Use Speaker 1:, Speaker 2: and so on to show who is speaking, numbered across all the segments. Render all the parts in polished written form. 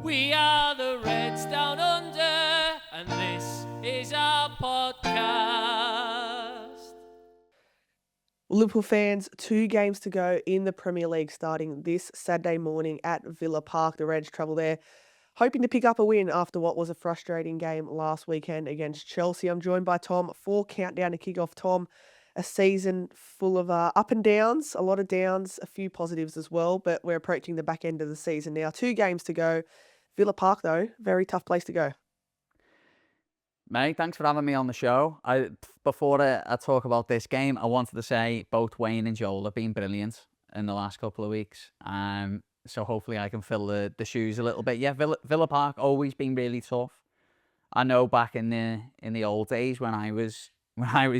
Speaker 1: We are the Reds Down Under, and this is our podcast.
Speaker 2: Liverpool fans, 2 games to go in the Premier League starting this Saturday morning at Villa Park. The Reds travel there, hoping to pick up a win after what was a frustrating game last weekend against Chelsea. I'm joined by Tom for Countdown to kick off. Tom, a season full of up and downs, a lot of downs, a few positives as well, but we're approaching the back end of the season now. 2 games to go. Villa Park, though, very tough place to go.
Speaker 3: Mate, thanks for having me on the show. Before I talk about this game, I wanted to say both Wayne and Joel have been brilliant in the last couple of weeks. So hopefully I can fill the shoes a little bit. Yeah, Villa Park always been really tough. I know back in the old days when I was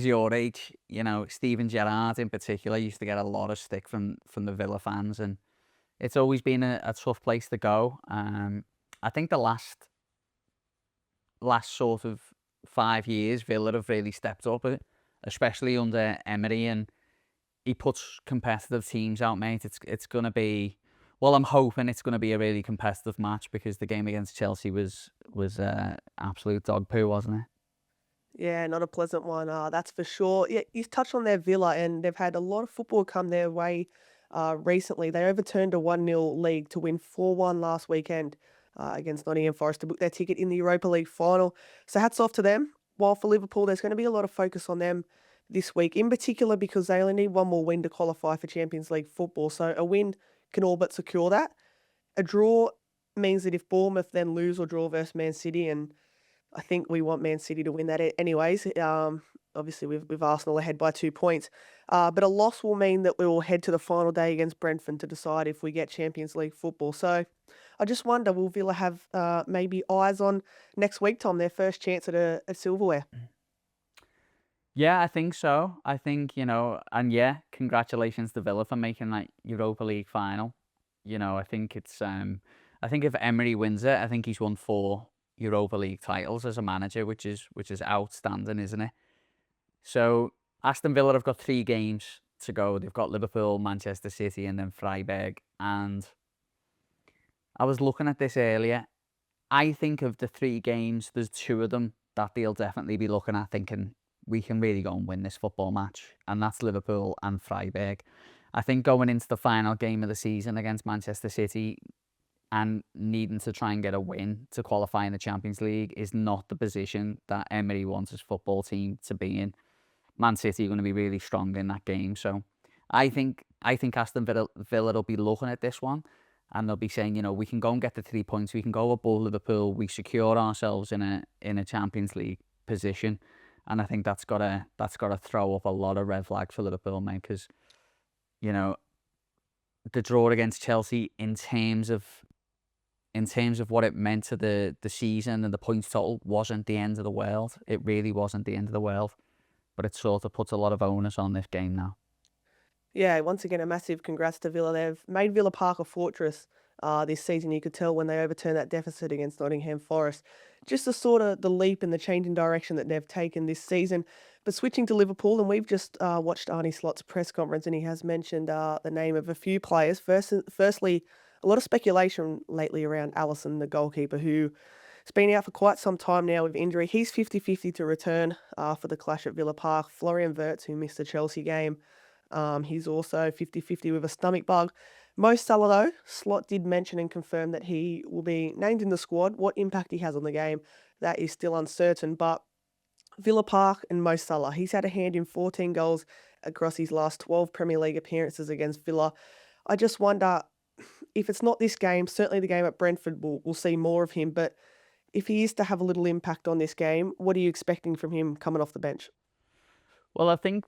Speaker 3: your age, you know, Steven Gerrard in particular used to get a lot of stick from the Villa fans, and it's always been a tough place to go. I think the last sort of 5 years, Villa have really stepped up, especially under Emery, and he puts competitive teams out, mate. It's going to be, well, I'm hoping it's going to be a really competitive match, because the game against Chelsea was absolute dog poo, wasn't it?
Speaker 2: Yeah, not a pleasant one, that's for sure. Yeah, you touched on their Villa, and they've had a lot of football come their way recently. They overturned a 1-0 lead to win 4-1 last weekend against Nottingham Forest to book their ticket in the Europa League final. So hats off to them. While for Liverpool, there's going to be a lot of focus on them this week, in particular because they only need one more win to qualify for Champions League football. So a win can all but secure that. A draw means that if Bournemouth then lose or draw versus Man City, and I think we want Man City to win that anyways. Obviously, with Arsenal ahead by 2 points. But a loss will mean that we will head to the final day against Brentford to decide if we get Champions League football. So I just wonder, will Villa have maybe eyes on next week, Tom, their first chance at silverware?
Speaker 3: Yeah, I think so. I think, you know, and yeah, congratulations to Villa for making that Europa League final. You know, I think it's I think if Emery wins it, I think he's won 4 Europa League titles as a manager, which is outstanding, isn't it? So Aston Villa have got 3 games to go. They've got Liverpool, Manchester City, and then Freiburg. And I was looking at this earlier. I think of the 3 games, there's 2 of them that they'll definitely be looking at thinking, we can really go and win this football match. And that's Liverpool and Freiburg. I think going into the final game of the season against Manchester City and needing to try and get a win to qualify in the Champions League is not the position that Emery wants his football team to be in. Man City are going to be really strong in that game. So I think Aston Villa will be looking at this one, and they'll be saying, you know, we can go and get the 3 points. We can go above Liverpool. We secure ourselves in a Champions League position. And I think that's got to throw up a lot of red flags for Liverpool, mate, because, you know, the draw against Chelsea in terms of what it meant to the season and the points total wasn't the end of the world. It really wasn't the end of the world. But it sort of puts a lot of onus on this game now.
Speaker 2: Yeah, once again, a massive congrats to Villa. They've made Villa Park a fortress this season. You could tell when they overturned that deficit against Nottingham Forest. Just the leap and the change in direction that they've taken this season. But switching to Liverpool, and we've just watched Arne Slot's press conference, and he has mentioned the name of a few players. Firstly, a lot of speculation lately around Alisson, the goalkeeper, who has been out for quite some time now with injury. He's 50-50 to return for the clash at Villa Park. Florian Wirtz, who missed the Chelsea game, he's also 50-50 with a stomach bug. Mo Salah, though, Slot did mention and confirm that he will be named in the squad. What impact he has on the game, that is still uncertain. But Villa Park and Mo Salah, he's had a hand in 14 goals across his last 12 Premier League appearances against Villa. I just wonder, if it's not this game, certainly the game at Brentford, we'll see more of him. But if he is to have a little impact on this game, what are you expecting from him coming off the bench?
Speaker 3: Well, I think,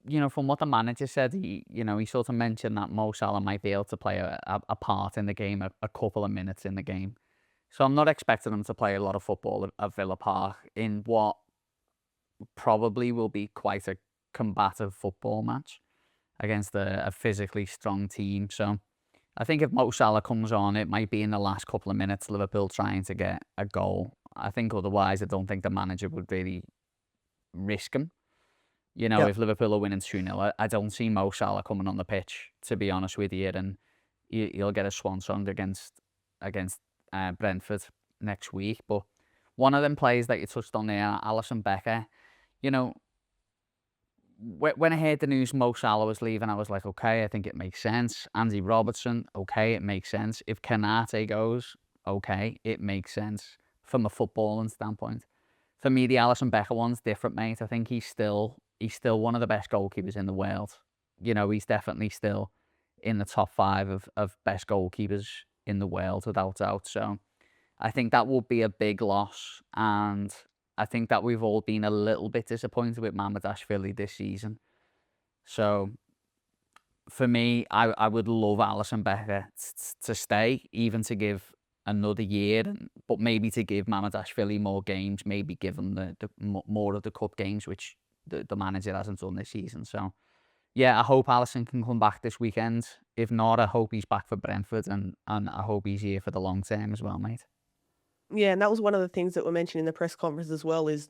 Speaker 3: you know, from what the manager said, he sort of mentioned that Mo Salah might be able to play a part in the game, a couple of minutes in the game. So I'm not expecting him to play a lot of football at Villa Park in what probably will be quite a combative football match against a physically strong team. So I think if Mo Salah comes on, it might be in the last couple of minutes, Liverpool trying to get a goal. I think otherwise, I don't think the manager would really risk him. You know, if Liverpool are winning 2-0, I don't see Mo Salah coming on the pitch, to be honest with you. And he'll get a swan song against Brentford next week. But one of them players that you touched on there, Alisson Becker, you know, when I heard the news Mo Salah was leaving, I was like, okay, I think it makes sense. Andy Robertson, okay, it makes sense. If Kanate goes, okay, it makes sense from a footballing standpoint. For me, the Alisson Becker one's different, mate. I think he's still one of the best goalkeepers in the world. You know, he's definitely still in the top 5 of best goalkeepers in the world, without doubt. So I think that will be a big loss, and I think that we've all been a little bit disappointed with Mamardashvili this season. So for me, I would love Alisson Becker to stay, even to give another year, but maybe to give Mamardashvili more games, maybe give him the more of the cup games, which the manager hasn't done this season. So yeah, I hope Alisson can come back this weekend. If not, I hope he's back for Brentford, and I hope he's here for the long term as well, mate.
Speaker 2: Yeah, and that was one of the things that were mentioned in the press conference as well. Is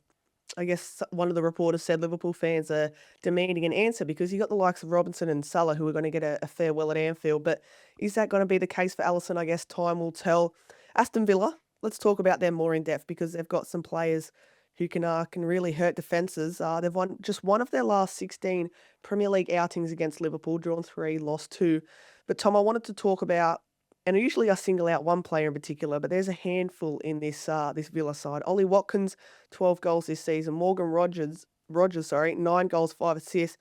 Speaker 2: I guess one of the reporters said Liverpool fans are demanding an answer because you got the likes of Robinson and Salah who are going to get a farewell at Anfield. But is that going to be the case for Alisson? I guess time will tell. Aston Villa, let's talk about them more in depth because they've got some players who can really hurt defences. They've won just one of their last 16 Premier League outings against Liverpool, drawn 3, lost 2. But Tom, I wanted to talk about, and usually I single out one player in particular, but there's a handful in this Villa side. Ollie Watkins, 12 goals this season. Morgan Rogers, 9 goals, 5 assists.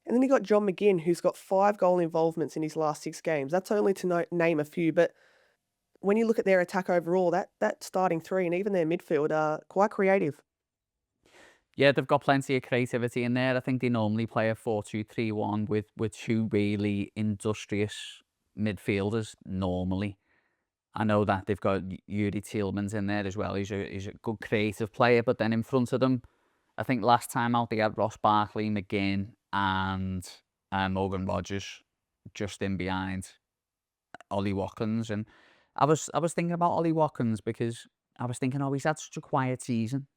Speaker 2: And then you got John McGinn, who's got 5 goal involvements in his last 6 games. That's only to name a few, but when you look at their attack overall, that starting 3 and even their midfield are quite creative.
Speaker 3: Yeah, they've got plenty of creativity in there. I think they normally play a 4-2-3-1 with 2 really industrious midfielders normally. I know that they've got Yuri Tielemans in there as well. He's a good creative player, but then in front of them, I think last time out they had Ross Barkley, McGinn, and Morgan Rogers just in behind Ollie Watkins. And I was thinking about Ollie Watkins because I was thinking, oh, he's had such a quiet season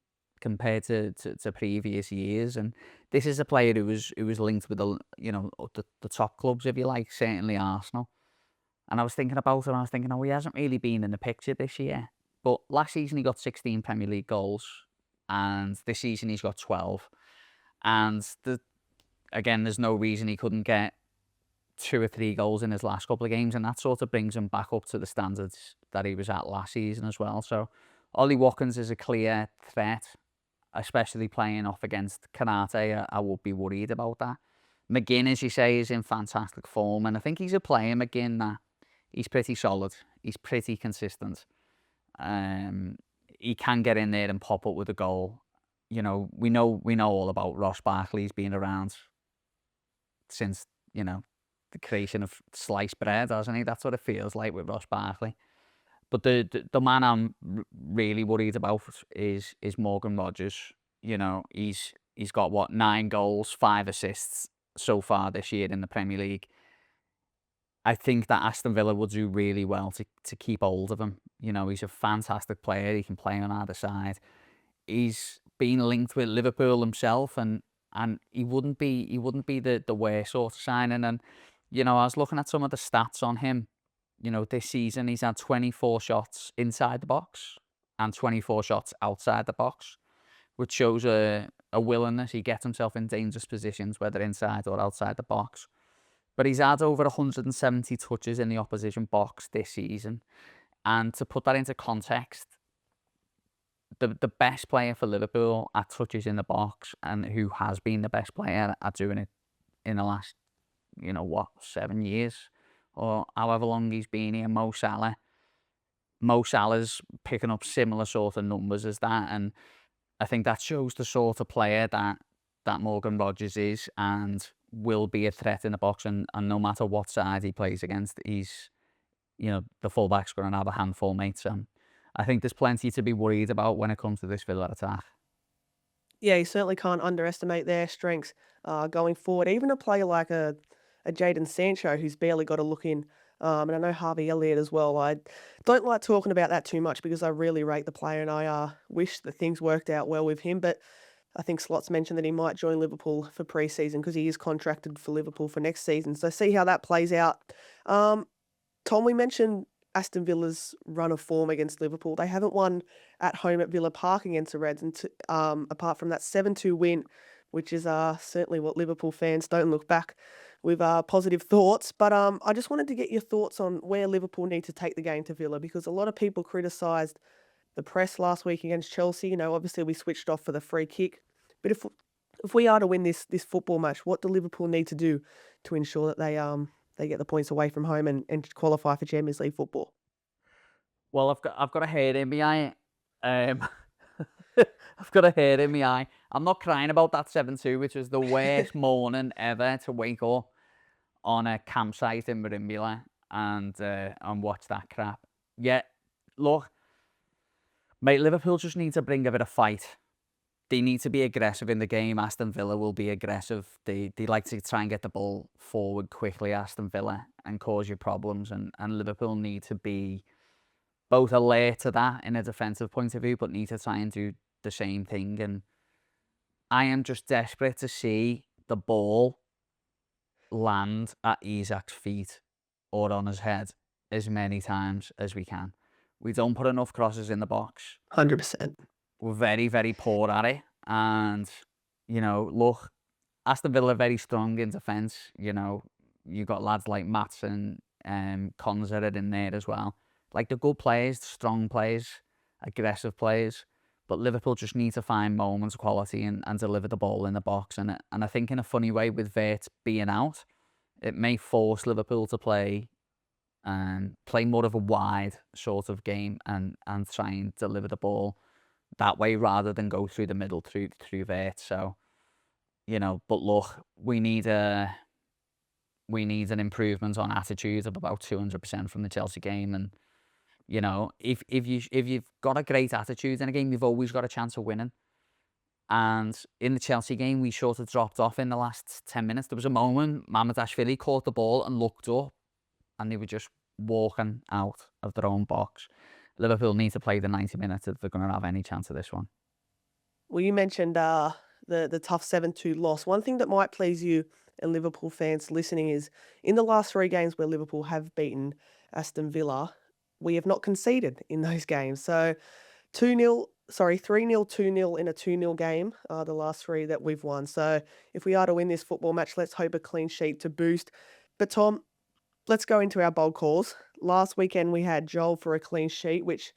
Speaker 3: compared to previous years, and this is a player who was linked with the top clubs, if you like, certainly Arsenal. And I was thinking about him, and I was thinking, oh, he hasn't really been in the picture this year. But last season he got 16 Premier League goals, and this season he's got 12. And again, there's no reason he couldn't get 2 or 3 goals in his last couple of games, and that sort of brings him back up to the standards that he was at last season as well. So Ollie Watkins is a clear threat, especially playing off against Kanate. I would be worried about that. McGinn, as you say, is in fantastic form, and I think he's a player, McGinn, that he's pretty solid. He's pretty consistent. He can get in there and pop up with a goal. You know, we know all about Ross Barkley. He's been around since, the creation of sliced bread, hasn't he? That's what it feels like with Ross Barkley. But the man I'm really worried about is Morgan Rogers. You know, he's got 9 goals, 5 assists so far this year in the Premier League. I think that Aston Villa will do really well to keep hold of him. You know, he's a fantastic player. He can play on either side. He's been linked with Liverpool himself, and he wouldn't be the worst sort of signing. And I was looking at some of the stats on him. This season he's had 24 shots inside the box and 24 shots outside the box, which shows a willingness. He gets himself in dangerous positions, whether inside or outside the box. But he's had over 170 touches in the opposition box this season. And to put that into context, the best player for Liverpool at touches in the box, and who has been the best player at doing it in the last, 7 years or however long he's been here, Mo Salah. Mo Salah's picking up similar sort of numbers as that, and I think that shows the sort of player that Morgan Rogers is, and will be a threat in the box, and no matter what side he plays against, he's, the fullback's going to have a handful, mate. So I think there's plenty to be worried about when it comes to this Villa attack.
Speaker 2: Yeah, you certainly can't underestimate their strengths going forward. Even a player like a Jadon Sancho, who's barely got a look in, and I know Harvey Elliott as well. I don't like talking about that too much because I really rate the player, and I wish that things worked out well with him. But I think Slots mentioned that he might join Liverpool for pre-season because he is contracted for Liverpool for next season. So see how that plays out. Tom, we mentioned Aston Villa's run of form against Liverpool. They haven't won at home at Villa Park against the Reds, and apart from that 7-2 win, which is certainly what Liverpool fans don't look back with positive thoughts. But I just wanted to get your thoughts on where Liverpool need to take the game to Villa, because a lot of people criticised the press last week against Chelsea. You know, obviously we switched off for the free kick, but if we are to win this football match, what do Liverpool need to do to ensure that they get the points away from home and qualify for Champions League football?
Speaker 3: Well, I've got a hair in my eye. I've got a hair in my eye. I'm not crying about that 7-2, which was the worst morning ever to wake up on a campsite in Marimbula and watch that crap. Yeah, look, mate, Liverpool just need to bring a bit of fight. They need to be aggressive in the game. Aston Villa will be aggressive. They like to try and get the ball forward quickly, Aston Villa, and cause you problems. And Liverpool need to be both alert to that in a defensive point of view, but need to try and do the same thing. And I am just desperate to see the ball land at Isak's feet or on his head as many times as we can. We don't put enough crosses in the box.
Speaker 2: 100%.
Speaker 3: We're very, very poor at it. And, you know, look, Aston Villa are very strong in defence. You know, you got lads like Matson and Konza in there as well. Like, they're good players, strong players, aggressive players. But Liverpool just need to find moments of quality and deliver the ball in the box. And I think in a funny way, with Vert being out, it may force Liverpool to play more of a wide sort of game and try and deliver the ball that way rather than go through the middle through Vert. So, you know, but look, we need an improvement on attitude of about 200% from the Chelsea game. And, you know, if you've got a great attitude in a game, you've always got a chance of winning. And in the Chelsea game, we sort of dropped off in the last 10 minutes. There was a moment Mamardashvili caught the ball and looked up, and they were just walking out of their own box. Liverpool need to play the 90 minutes if they're going to have any chance of this one.
Speaker 2: Well, you mentioned the tough 7-2 loss. One thing that might please you and Liverpool fans listening is, in the last 3 games where Liverpool have beaten Aston Villa, we have not conceded in those games. So 3-0, 2-0 in a 2-0 game are the last 3 that we've won. So if we are to win this football match, let's hope a clean sheet to boost. But Tom, let's go into our bold calls. Last weekend we had Joel for a clean sheet, which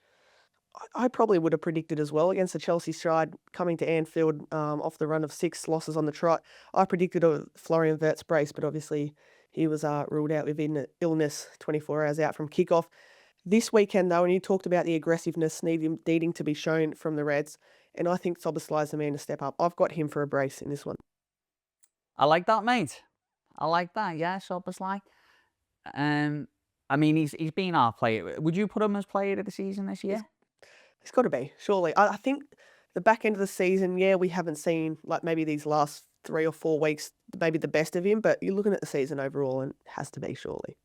Speaker 2: I probably would have predicted as well against the Chelsea side coming to Anfield off the run of 6 losses on the trot. I predicted a Florian Wirtz brace, but obviously he was ruled out with illness 24 hours out from kickoff. This weekend, though, and you talked about the aggressiveness needing to be shown from the Reds, and I think Szoboszlai's the man to step up. I've got him for a brace in this one.
Speaker 3: I like that, mate. I like that. Yeah, Szoboszlai. I mean, he's been our player. Would you put him as player of the season this year?
Speaker 2: It's got to be, surely. I think the back end of the season, yeah, we haven't seen, like, maybe these last 3 or 4 weeks, maybe the best of him, but you're looking at the season overall, and it has to be, surely.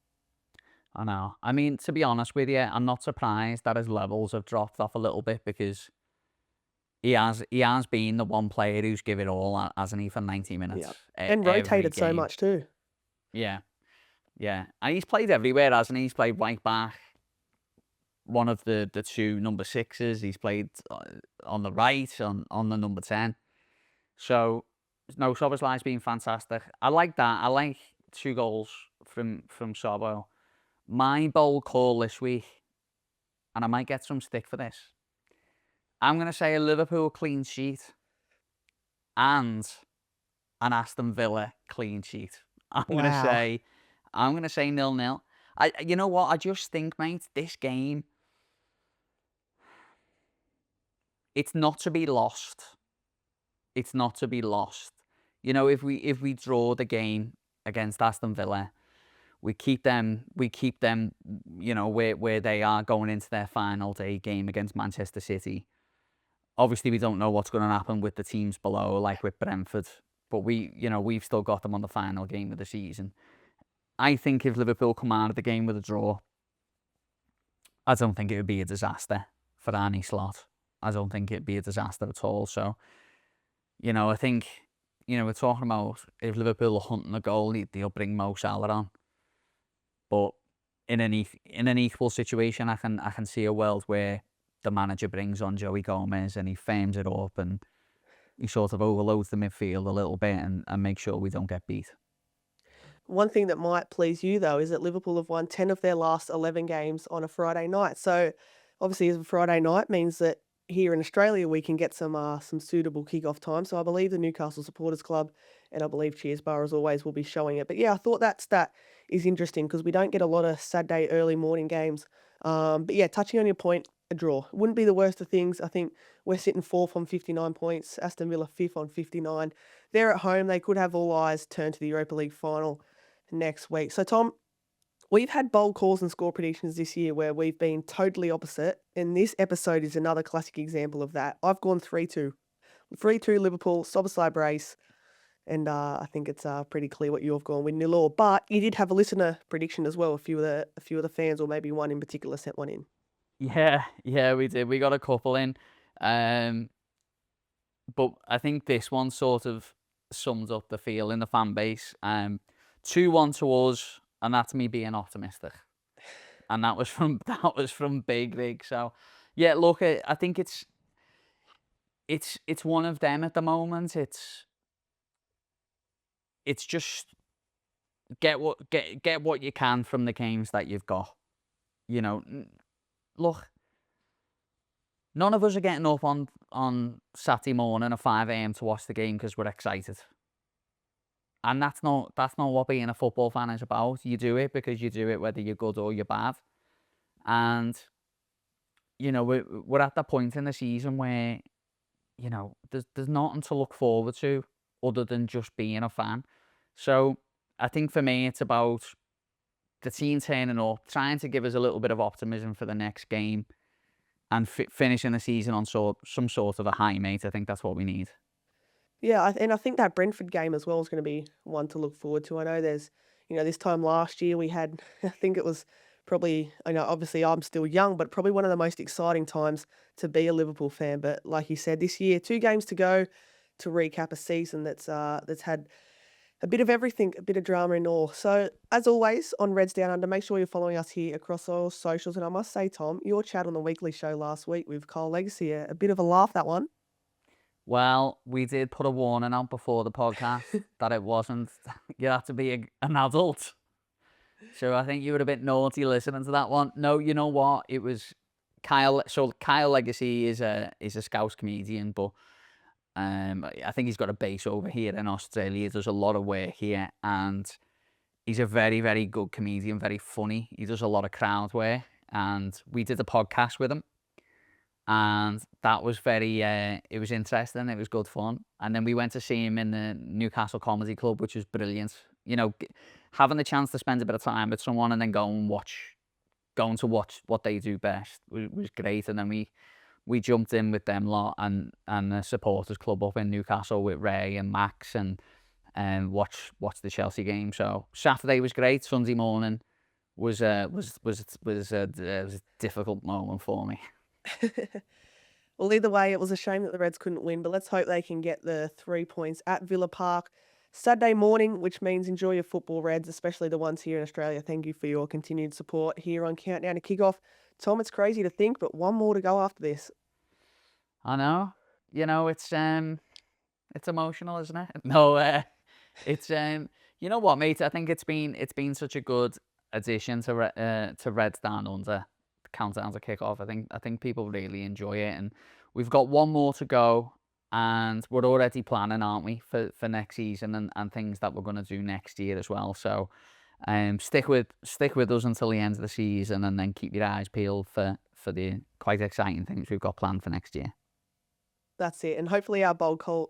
Speaker 3: I know. I mean, to be honest with you, I'm not surprised that his levels have dropped off a little bit, because he has been the one player who's given it all, hasn't he, for 90 minutes.
Speaker 2: Yeah. And rotated so much too.
Speaker 3: Yeah. Yeah. And he's played everywhere, hasn't he? He's played right back, one of the 2 number 6s. He's played on the right, on the number 10. So, no, Szoboszlai's been fantastic. I like that. I like 2 goals from Sobo. My bold call this week, and I might get some stick for this, I'm going to say a Liverpool clean sheet and an Aston Villa clean sheet. I'm going to say 0-0. You know what? I just think, mate, this game, it's not to be lost. It's not to be lost. You know, if we draw the game against Aston Villa, we keep them, you know, where they are going into their final day game against Manchester City. Obviously, we don't know what's going to happen with the teams below, like with Brentford, but we've still got them on the final game of the season. I think if Liverpool come out of the game with a draw, I don't think it would be a disaster for Arne Slot. I don't think it'd be a disaster at all. So, you know, I think, you know, we're talking about if Liverpool are hunting a goal, they'll bring Mo Salah on. But in an equal situation, I can see a world where the manager brings on Joey Gomez and he frames it up and he sort of overloads the midfield a little bit and makes sure we don't get beat.
Speaker 2: One thing that might please you, though, is that Liverpool have won 10 of their last 11 games on a Friday night. So, obviously, as a Friday night means that here in Australia we can get some suitable kick-off time. So, I believe the Newcastle Supporters Club and I believe Cheers Bar, as always, will be showing it. But yeah, I thought that stat is interesting because we don't get a lot of Saturday early morning games. But yeah, touching on your point, a draw wouldn't be the worst of things. I think we're sitting fourth on 59 points, Aston Villa fifth on 59. They're at home. They could have all eyes turned to the Europa League final next week. So, Tom, we've had bold calls and score predictions this year where we've been totally opposite, and this episode is another classic example of that. I've gone 3-2. 3-2 Liverpool, Szoboszlai brace, and I think it's pretty clear what you've gone with 0-0. But you did have a listener prediction as well. A few of the fans, or maybe one in particular, sent one in.
Speaker 3: Yeah, we did. We got a couple in. But I think this one sort of sums up the feel in the fan base. 2-1 to us, and that's me being optimistic. And that was from Big Rig. So yeah, look, I think it's one of them at the moment. It's just get what you can from the games that you've got. You know, look, none of us are getting up on Saturday morning at 5 a.m. to watch the game because we're excited. And that's not what being a football fan is about. You do it because you do it whether you're good or you're bad. And you know, we're at that point in the season where, you know, there's nothing to look forward to other than just being a fan. So I think for me it's about the team turning up, trying to give us a little bit of optimism for the next game, and finishing the season on some sort of a high, mate. I think that's what we need.
Speaker 2: Yeah, and I think that Brentford game as well is going to be one to look forward to. I know there's, this time last year we had, I think it was probably, I know obviously I'm still young, but probably one of the most exciting times to be a Liverpool fan. But like you said, this year, 2 games to go to recap a season that's had a bit of everything, a bit of drama and all. So as always on Reds Down Under, make sure you're following us here across all socials. And I must say, Tom, your chat on the weekly show last week with Cole Legacy, a bit of a laugh, that one.
Speaker 3: Well, we did put a warning out before the podcast that it wasn't, you have to be an adult. So I think you were a bit naughty listening to that one. No, you know what? It was Kyle. So Kyle Legacy is a Scouse comedian, but I think he's got a base over here in Australia. He does a lot of work here, and he's a very, very good comedian, very funny. He does a lot of crowd work, and we did a podcast with him. And that was it was interesting, it was good fun. And then we went to see him in the Newcastle Comedy Club, which was brilliant. You know, having the chance to spend a bit of time with someone and then going to watch what they do best was great. And then we jumped in with them lot and the supporters club up in Newcastle with Ray and Max and watch the Chelsea game. So Saturday was great. Sunday morning was a difficult moment for me.
Speaker 2: Well, either way, it was a shame that the Reds couldn't win, but let's hope they can get the 3 points at Villa Park Saturday morning, which means enjoy your football, Reds, especially the ones here in Australia. Thank you for your continued support here on Countdown to Kickoff. Tom, it's crazy to think, but one more to go after this.
Speaker 3: I know. You know, it's emotional, isn't it? No, it's you know what, mate? I think it's been such a good addition to Reds Down Under. Countdown to Kickoff. I think people really enjoy it, and we've got one more to go, and we're already planning, aren't we, for next season and things that we're going to do next year as well. So stick with us until the end of the season, and then keep your eyes peeled for the quite exciting things we've got planned for next year.
Speaker 2: That's it, and hopefully our bold call,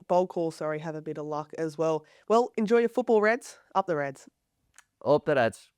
Speaker 2: have a bit of luck as well. Well, enjoy your football, Reds. Up the Reds.
Speaker 3: Up the Reds.